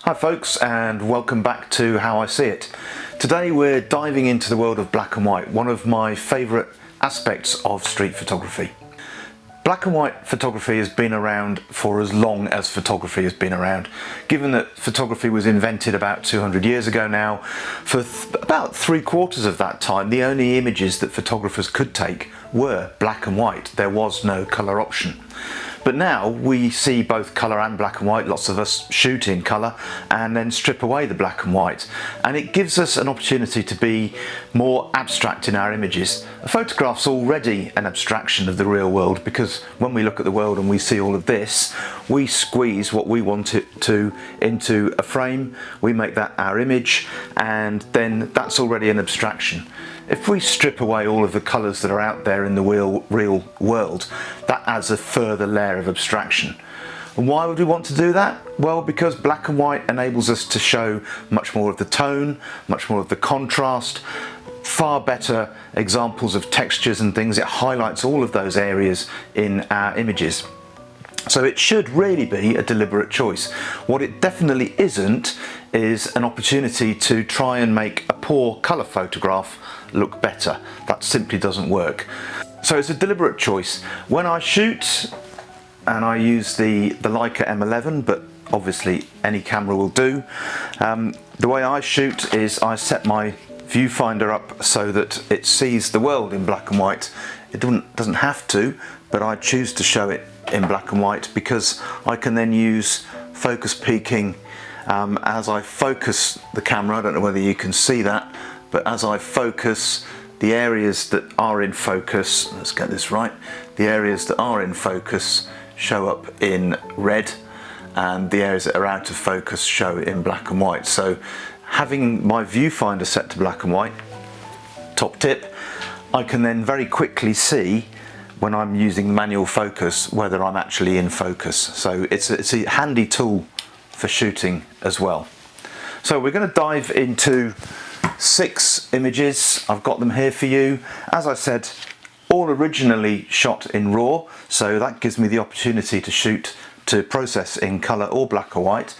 Hi folks, and welcome back to How I See It. Today we're diving into the world of black and white, one of my favourite aspects of street photography. Black and white photography has been around for as long as photography has been around. Given that photography was invented about 200 years ago now, for about 3/4 of that time the only images that photographers could take were black and white. There was no colour option. But now we see both colour and black and white. Lots of us shoot in colour and then strip away the black and white, and it gives us an opportunity to be more abstract in our images. A photograph's already an abstraction of the real world, because when we look at the world and we see all of this, we squeeze what we want it to into a frame, we make that our image, and then that's already an abstraction. If we strip away all of the colours that are out there in the real world, that adds a further layer of abstraction. And why would we want to do that? Well, because black and white enables us to show much more of the tone, much more of the contrast, far better examples of textures and things. It highlights all of those areas in our images. So it should really be a deliberate choice. What it definitely isn't is an opportunity to try and make a poor colour photograph look better. That simply doesn't work. So it's a deliberate choice. When I shoot, and I use the Leica M11, but obviously any camera will do, the way I shoot is I set my viewfinder up so that it sees the world in black and white. It doesn't have to, but I choose to show it in black and white because I can then use focus peaking as I focus the camera. I don't know whether you can see that, but as I focus, the areas that are in focus, let's get this right, the areas that are in focus show up in red, and the areas that are out of focus show in black and white. So having my viewfinder set to black and white, top tip, I can then very quickly see when I'm using manual focus whether I'm actually in focus. So it's a handy tool for shooting as well. So we're going to dive into 6 images. I've got them here for you. As I said, all originally shot in RAW, so that gives me the opportunity to process in colour or black or white.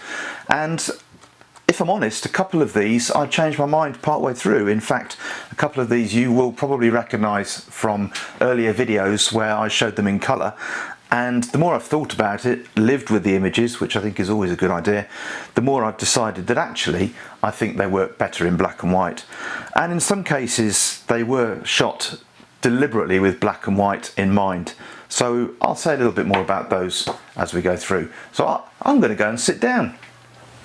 And if I'm honest, a couple of these I changed my mind partway through. In fact, a couple of these you will probably recognise from earlier videos where I showed them in colour. And the more I've thought about it, lived with the images, which I think is always a good idea, the more I've decided that actually I think they work better in black and white. And in some cases they were shot deliberately with black and white in mind. So I'll say a little bit more about those as we go through. So I'm going to go and sit down.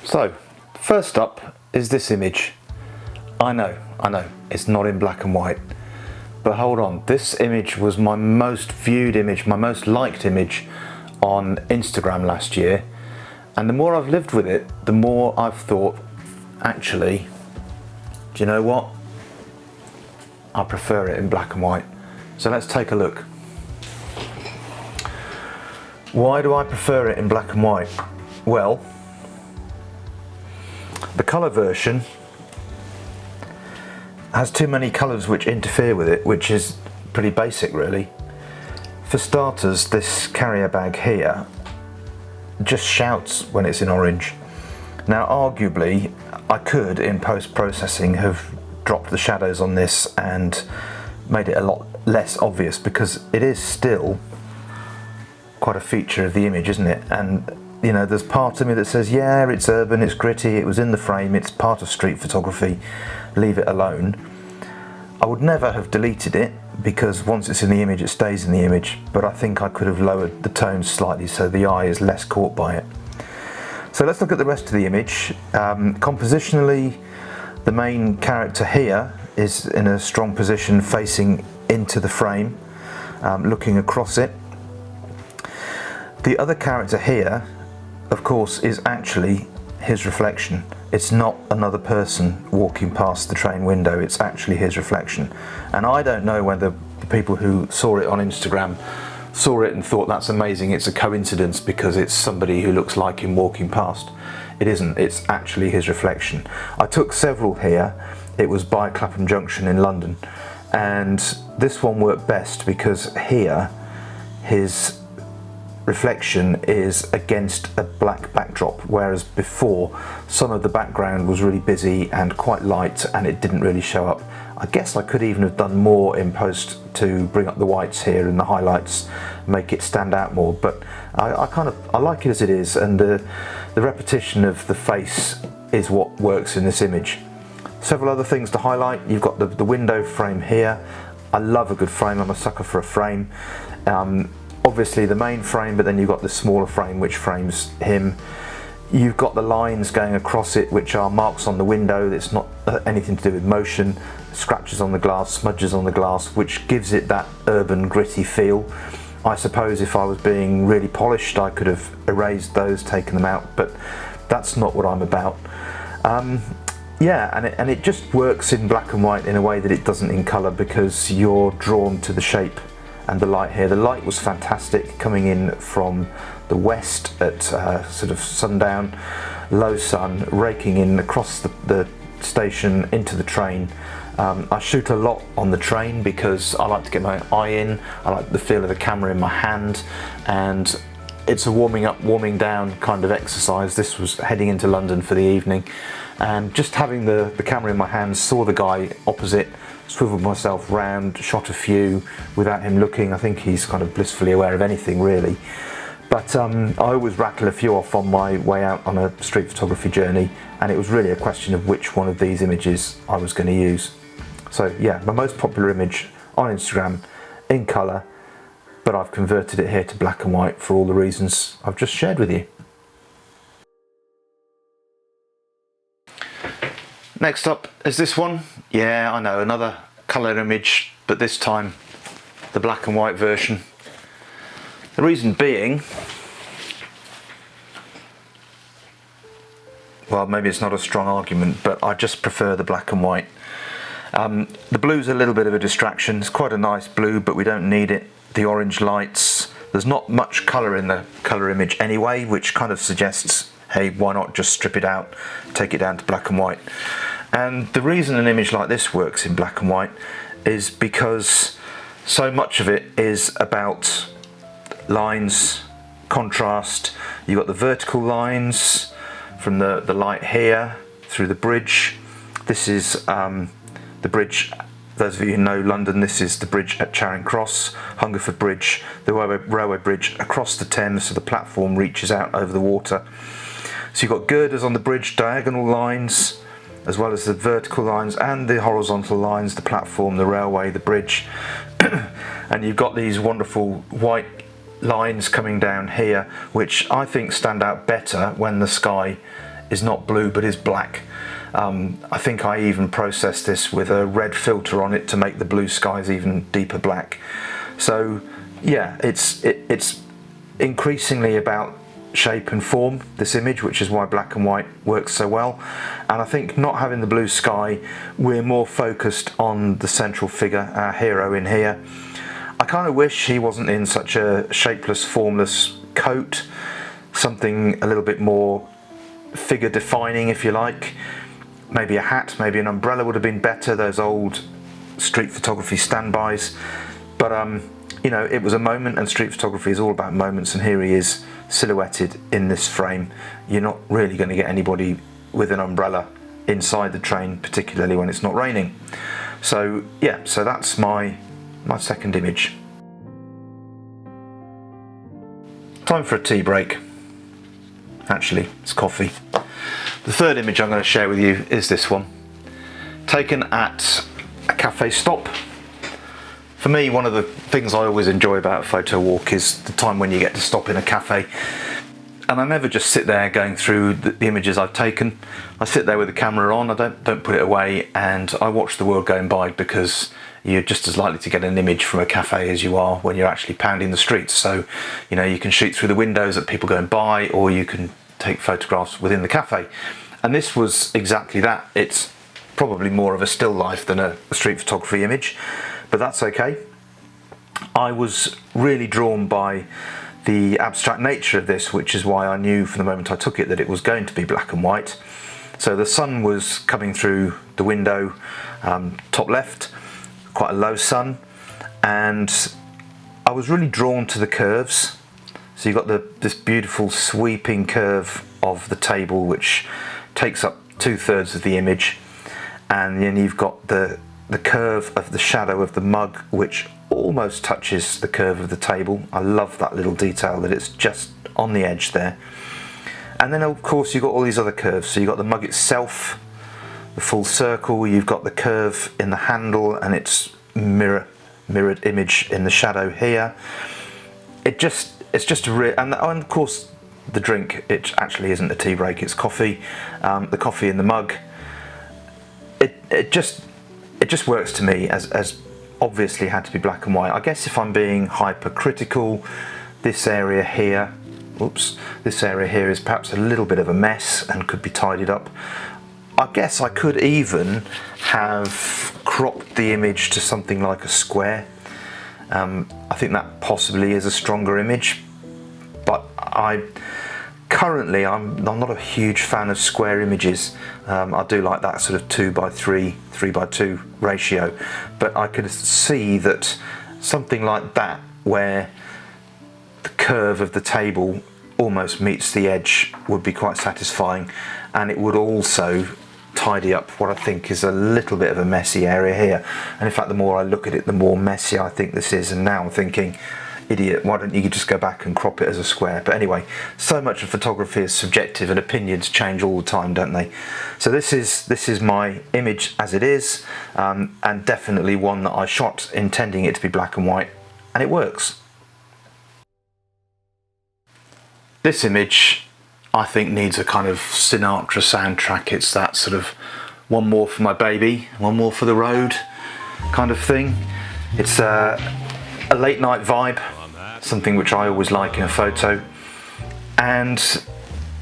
So first up is this image. I know, it's not in black and white. But hold on, this image was my most viewed image, my most liked image on Instagram last year. And the more I've lived with it, the more I've thought, actually, do you know what? I prefer it in black and white. So let's take a look. Why do I prefer it in black and white? Well, the colour version has too many colours which interfere with it, which is pretty basic really. For starters, this carrier bag here just shouts when it's in orange. Now arguably I could in post-processing have dropped the shadows on this and made it a lot less obvious, because it is still quite a feature of the image, isn't it? And you know, there's part of me that says, yeah, it's urban, it's gritty, it was in the frame, it's part of street photography, leave it alone. I would never have deleted it, because once it's in the image, it stays in the image, but I think I could have lowered the tone slightly so the eye is less caught by it. So let's look at the rest of the image. Compositionally, the main character here is in a strong position facing into the frame, looking across it. The other character here, of course, is actually his reflection. It's not another person walking past the train window, it's actually his reflection. And I don't know whether the people who saw it on Instagram saw it and thought that's amazing, it's a coincidence because it's somebody who looks like him walking past. It isn't, it's actually his reflection. I took several here. It was by Clapham Junction in London, and this one worked best because here his reflection is against a black backdrop, whereas before some of the background was really busy and quite light and it didn't really show up. I guess I could even have done more in post to bring up the whites here and the highlights, make it stand out more, but I like it as it is, and the repetition of the face is what works in this image. Several other things to highlight. You've got the window frame here. I love a good frame, I'm a sucker for a frame. Obviously the main frame, but then you've got the smaller frame which frames him. You've got the lines going across it which are marks on the window. It's not anything to do with motion. Scratches on the glass, smudges on the glass, which gives it that urban gritty feel. I suppose if I was being really polished I could have erased those, taken them out, but that's not what I'm about. Yeah, and it just works in black and white in a way that it doesn't in colour, because you're drawn to the shape and the light here. The light was fantastic, coming in from the west at sort of sundown, low sun, raking in across the station into the train. I shoot a lot on the train because I like to get my eye in, I like the feel of the camera in my hand, and it's a warming up, warming down kind of exercise. This was heading into London for the evening, and just having the camera in my hands, saw the guy opposite, swiveled myself round, shot a few without him looking. I think he's kind of blissfully aware of anything really. But I always rattle a few off on my way out on a street photography journey, and it was really a question of which one of these images I was going to use. So yeah, my most popular image on Instagram in colour, but I've converted it here to black and white for all the reasons I've just shared with you. Next up is this one. Yeah, I know, another colour image, but this time the black and white version. The reason being, well, maybe it's not a strong argument, but I just prefer the black and white. The blue's a little bit of a distraction. It's quite a nice blue, but we don't need it. The orange lights, there's not much colour in the colour image anyway, which kind of suggests, hey, why not just strip it out, take it down to black and white. And the reason an image like this works in black and white is because so much of it is about lines, contrast. You've got the vertical lines from the light here through the bridge. This is the bridge. Those of you who know London, this is the bridge at Charing Cross, Hungerford Bridge, the railway bridge across the Thames, so the platform reaches out over the water. So you've got girders on the bridge, diagonal lines, as well as the vertical lines and the horizontal lines, the platform, the railway, the bridge. And you've got these wonderful white lines coming down here, which I think stand out better when the sky is not blue but is black. I think I even processed this with a red filter on it to make the blue skies even deeper black. So yeah, it's increasingly about shape and form, this image, which is why black and white works so well. And I think not having the blue sky, we're more focused on the central figure, our hero in here. I kind of wish he wasn't in such a shapeless, formless coat, something a little bit more figure defining, if you like. Maybe a hat, maybe an umbrella would have been better, those old street photography standbys. But you know, it was a moment, and street photography is all about moments, and here he is silhouetted in this frame. You're not really going to get anybody with an umbrella inside the train, particularly when it's not raining. So yeah, so that's my second image. Time for a tea break. Actually, it's coffee. The third image I'm going to share with you is this one, taken at a cafe stop. For me, one of the things I always enjoy about a photo walk is the time when you get to stop in a cafe. And I never just sit there going through the images I've taken. I sit there with the camera on, I don't put it away, and I watch the world going by, because you're just as likely to get an image from a cafe as you are when you're actually pounding the streets. So, you know, you can shoot through the windows at people going by, or you can take photographs within the cafe. And this was exactly that. It's probably more of a still life than a street photography image, but that's okay. I was really drawn by the abstract nature of this, which is why I knew from the moment I took it that it was going to be black and white. So the sun was coming through the window, top left, quite a low sun, and I was really drawn to the curves. So you've got this beautiful sweeping curve of the table, which takes up 2/3 of the image, and then you've got the curve of the shadow of the mug, which almost touches the curve of the table. I love that little detail, that it's just on the edge there. And then of course you've got all these other curves. So you've got the mug itself, the full circle, you've got the curve in the handle and its mirrored image in the shadow here. It's just a real, and of course the drink, it actually isn't a tea break, it's coffee. The coffee in the mug, it just works to me as obviously had to be black and white. I guess if I'm being hypercritical, this area here, this area here is perhaps a little bit of a mess and could be tidied up. I guess I could even have cropped the image to something like a square. I think that possibly is a stronger image, but currently I'm not a huge fan of square images. I do like that sort of 2:3, 3:2 ratio, but I could see that something like that, where the curve of the table almost meets the edge, would be quite satisfying, and it would also tidy up what I think is a little bit of a messy area here. And in fact, the more I look at it, the more messy I think this is, and now I'm thinking, idiot, why don't you just go back and crop it as a square? But anyway, so much of photography is subjective, and opinions change all the time, don't they? So this is my image as it is, and definitely one that I shot intending it to be black and white, and it works. This image, I think, needs a kind of Sinatra soundtrack. It's that sort of one more for my baby, one more for the road kind of thing. It's a late night vibe, something which I always like in a photo, and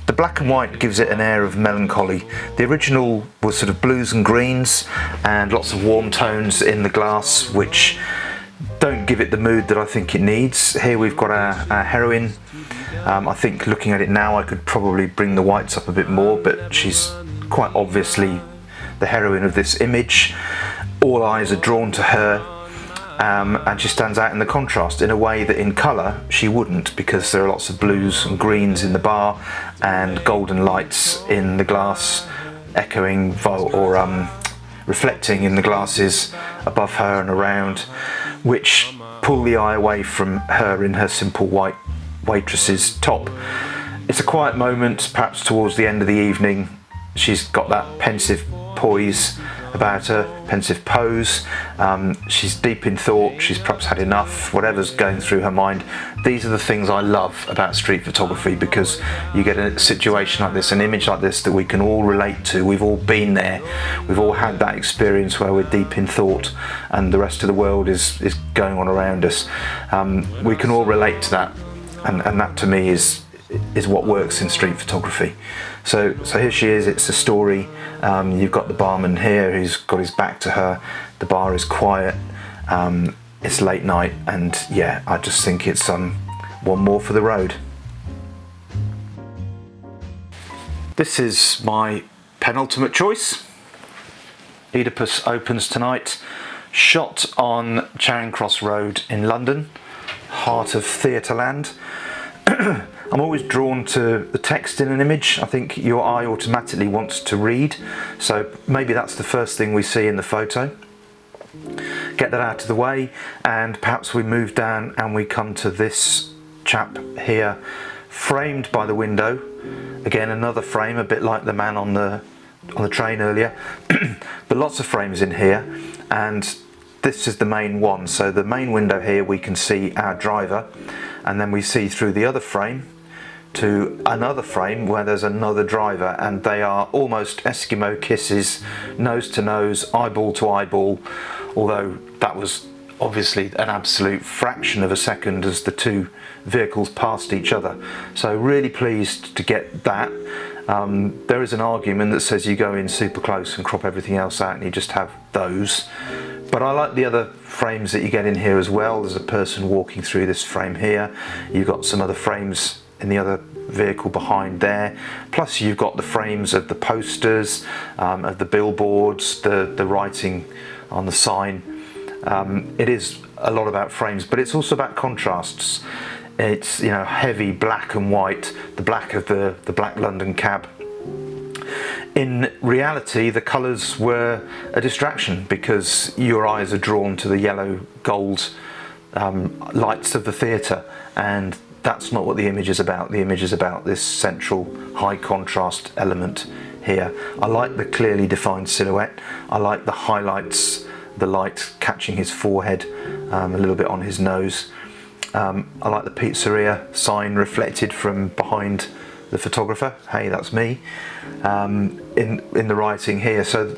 the black and white gives it an air of melancholy. The original was sort of blues and greens and lots of warm tones in the glass, which don't give it the mood that I think it needs. Here we've got our heroine. I think looking at it now I could probably bring the whites up a bit more, but she's quite obviously the heroine of this image. All eyes are drawn to her, and she stands out in the contrast in a way that in colour she wouldn't, because there are lots of blues and greens in the bar and golden lights in the glass, echoing or reflecting in the glasses above her and around, which pull the eye away from her in her simple white waitress's top. It's a quiet moment, perhaps towards the end of the evening. She's got that pensive poise about her, pensive pose. She's deep in thought, she's perhaps had enough, whatever's going through her mind. These are the things I love about street photography, because you get a situation like this, an image like this that we can all relate to. We've all been there, we've all had that experience where we're deep in thought and the rest of the world is going on around us. We can all relate to that, and that to me is what works in street photography. So here she is, it's a story. You've got the barman here who's got his back to her, the bar is quiet, it's late night, and yeah, I just think it's one more for the road. This is my penultimate choice. Oedipus opens tonight, shot on Charing Cross Road in London, heart of Theatreland. I'm always drawn to the text in an image. I think your eye automatically wants to read, so maybe that's the first thing we see in the photo. Get that out of the way, and perhaps we move down and we come to this chap here, framed by the window. Again, another frame, a bit like the man on the train earlier, but lots of frames in here, and this is the main one. So the main window here, we can see our driver, and then we see through the other frame to another frame where there's another driver, and they are almost Eskimo kisses, nose to nose, eyeball to eyeball, although that was obviously an absolute fraction of a second as the two vehicles passed each other. So really pleased to get that. There is an argument that says you go in super close and crop everything else out and you just have those, but I like the other frames that you get in here as well. There's a person walking through this frame here, you've got some other frames in the other vehicle behind there, plus you've got the frames of the posters, of the billboards, the writing on the sign. It is a lot about frames, but it's also about contrasts. It's, you know, heavy black and white, the black of the black London cab. In reality, the colours were a distraction because your eyes are drawn to the yellow gold lights of the theatre, and that's not what the image is about. The image is about this central high contrast element here. I like the clearly defined silhouette. I like the highlights, the light catching his forehead, a little bit on his nose. I like the pizzeria sign reflected from behind the photographer. Hey, that's me. In the writing here, so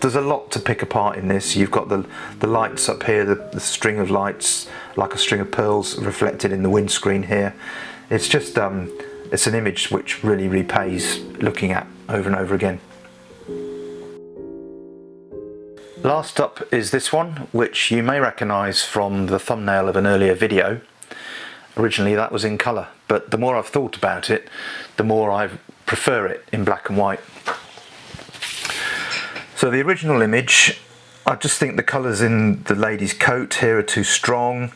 there's a lot to pick apart in this. You've got the lights up here, the string of lights like a string of pearls reflected in the windscreen here. It's just it's an image which really repays looking at over and over again. Last up is this one, which you may recognise from the thumbnail of an earlier video. Originally that was in colour, but the more I've thought about it, the more I prefer it in black and white. So the original image, I just think the colours in the lady's coat here are too strong.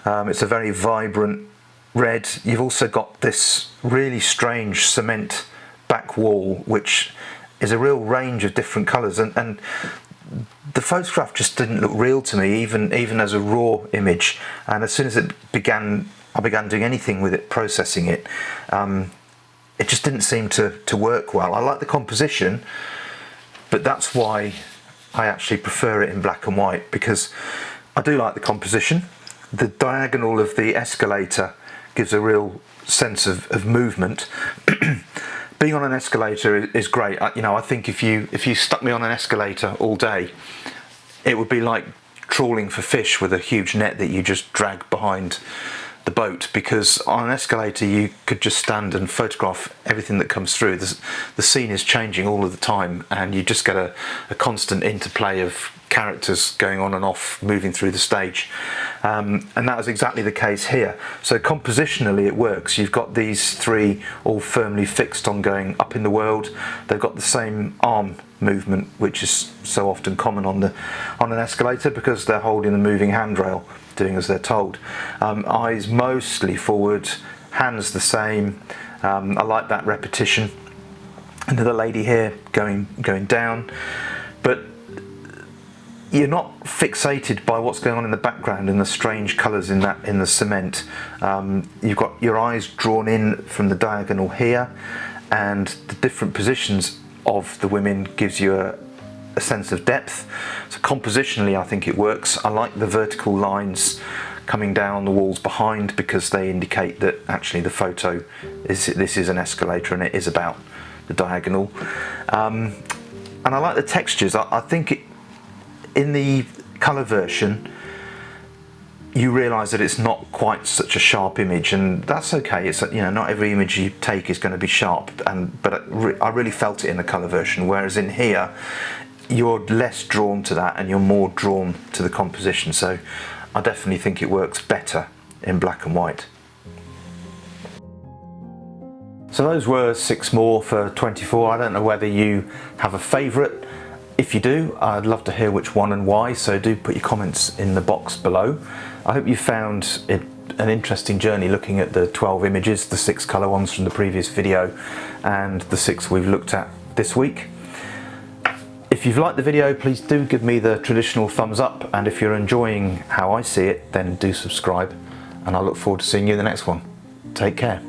It's a very vibrant red. You've also got this really strange cement back wall, which is a real range of different colours, and the photograph just didn't look real to me, even as a raw image. And as soon as I began doing anything with it, processing it, it just didn't seem to work well. I like the composition, but that's why I actually prefer it in black and white, because I do like the composition. The diagonal of the escalator gives a real sense of movement. Being on an escalator is great. You know, I think if you stuck me on an escalator all day, it would be like trawling for fish with a huge net that you just drag behind the boat, because on an escalator you could just stand and photograph everything that comes through. The scene is changing all of the time, and you just get a constant interplay of characters going on and off, moving through the stage, and that is exactly the case here. So compositionally it works. You've got these three all firmly fixed on going up in the world. They've got the same arm movement, which is so often common on an escalator, because they're holding the moving handrail, doing as they're told. Eyes mostly forward, hands the same. I like that repetition. Another lady here going down, but you're not fixated by what's going on in the background and the strange colours in the cement. You've got your eyes drawn in from the diagonal here, and the different positions of the women gives you a sense of depth. So compositionally I think it works. I like the vertical lines coming down the walls behind, because they indicate that actually the photo this is an escalator and it is about the diagonal. And I like the textures. I think in the colour version you realise that it's not quite such a sharp image, and that's okay. It's, you know, not every image you take is going to be sharp, but I really felt it in the colour version, whereas in here you're less drawn to that and you're more drawn to the composition. So I definitely think it works better in black and white. So those were 6 more for 24. I don't know whether you have a favourite. If you do, I'd love to hear which one and why, so do put your comments in the box below. I hope you found it an interesting journey looking at the 12 images, the 6 colour ones from the previous video and the 6 we've looked at this week. If you've liked the video, please do give me the traditional thumbs up, and if you're enjoying How I See It, then do subscribe, and I look forward to seeing you in the next one. Take care.